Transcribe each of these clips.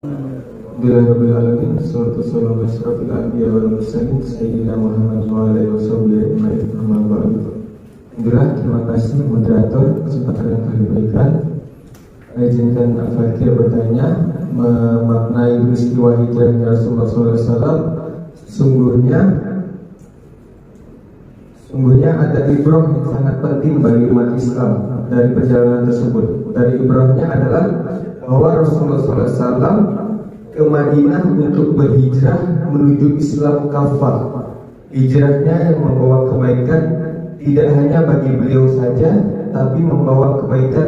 Alhamdulillahirrahmanirrahim. Salatu wassalamu ala asyrafil anbiya wal mursalin Sayyidina Muhammad wa ala alihi wasallam. Alhamdulillah, terima kasih moderator kesempatan yang kami berikan. Izinkan Al-Fatihah bertanya memaknai peristiwa hijrahnya Rasulullah SAW. Sungguhnya ada ibrah yang sangat penting bagi umat Islam dari perjalanan tersebut. Dari ibrahnya adalah bahwa Rasulullah SAW ke Madinah untuk berhijrah menuju Islam kafah. Hijrahnya yang membawa kebaikan tidak hanya bagi beliau saja, tapi membawa kebaikan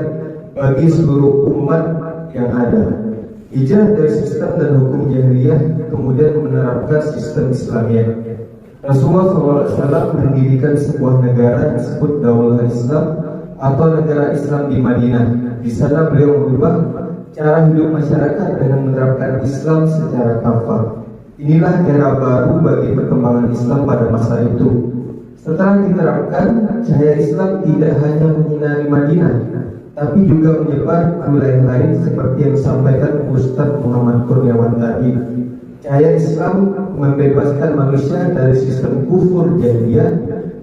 bagi seluruh umat yang ada. Hijrah dari sistem dan hukum jahiliyah kemudian menerapkan sistem Islamiyah. Rasulullah SAW mendirikan sebuah negara yang disebut Daulah Islam atau negara Islam di Madinah. Di sana beliau merubah cara hidup masyarakat dengan menerapkan Islam secara kafah. Inilah era baru bagi perkembangan Islam pada masa itu. Setelah diterapkan, cahaya Islam tidak hanya menyinari Madinah, tapi juga menyebar ke wilayah lain seperti yang disampaikan Ustaz Muhammad Kurniawan tadi. Cahaya Islam membebaskan manusia dari sistem kufur jahiliyah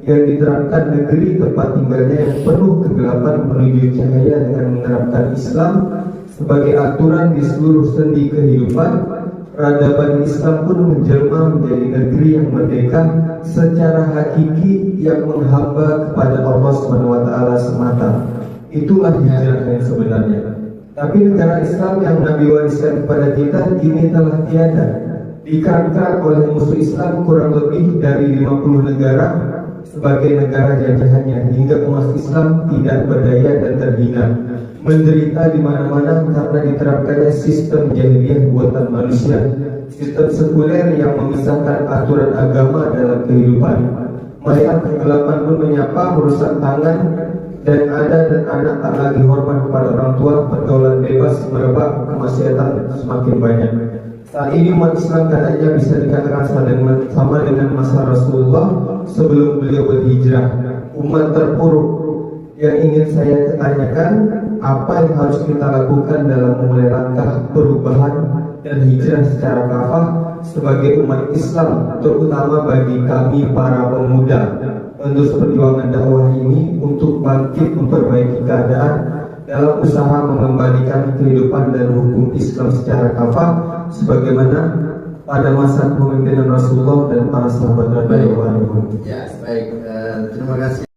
yang diterapkan negeri tempat tinggalnya yang penuh kegelapan menuju cahaya dengan menerapkan Islam sebagai aturan di seluruh sendi kehidupan. Peradaban Islam pun menjelma menjadi negeri yang merdeka secara hakiki yang menghamba kepada Allah SWT semata. Itulah hijrah yang sebenarnya. Tapi negara Islam yang Nabi wariskan kepada kita kini telah tiada. Dikerangka oleh musuh Islam kurang lebih dari 50 negara sebagai negara jajahannya, hingga umat Islam tidak berdaya dan terhina, menderita di mana-mana karena diterapkannya sistem jahiliyah buatan manusia, sistem sekuler yang memisahkan aturan agama dalam kehidupan. Mayat kegelapan pun menyapa, merusak tangan, dan ada dan anak tak lagi hormat kepada orang tua. Pergaulan bebas merebak, kemaksiatan semakin banyak. Saat ini umat Islam katanya bisa dikatakan sama dengan masa Rasulullah sebelum beliau berhijrah. Umat terpuruk. Yang ingin saya tanyakan, apa yang harus kita lakukan dalam memulai langkah perubahan dan hijrah secara kafah sebagai umat Islam, terutama bagi kami para pemuda, untuk perjuangan dakwah ini untuk bangkit memperbaiki keadaan dalam usaha mengembalikan kehidupan dan hukum Islam secara kafah sebagaimana pada masa kepemimpinan Rasulullah dan para sahabat radhiyallahu anhum. Ya, baik. Terima kasih.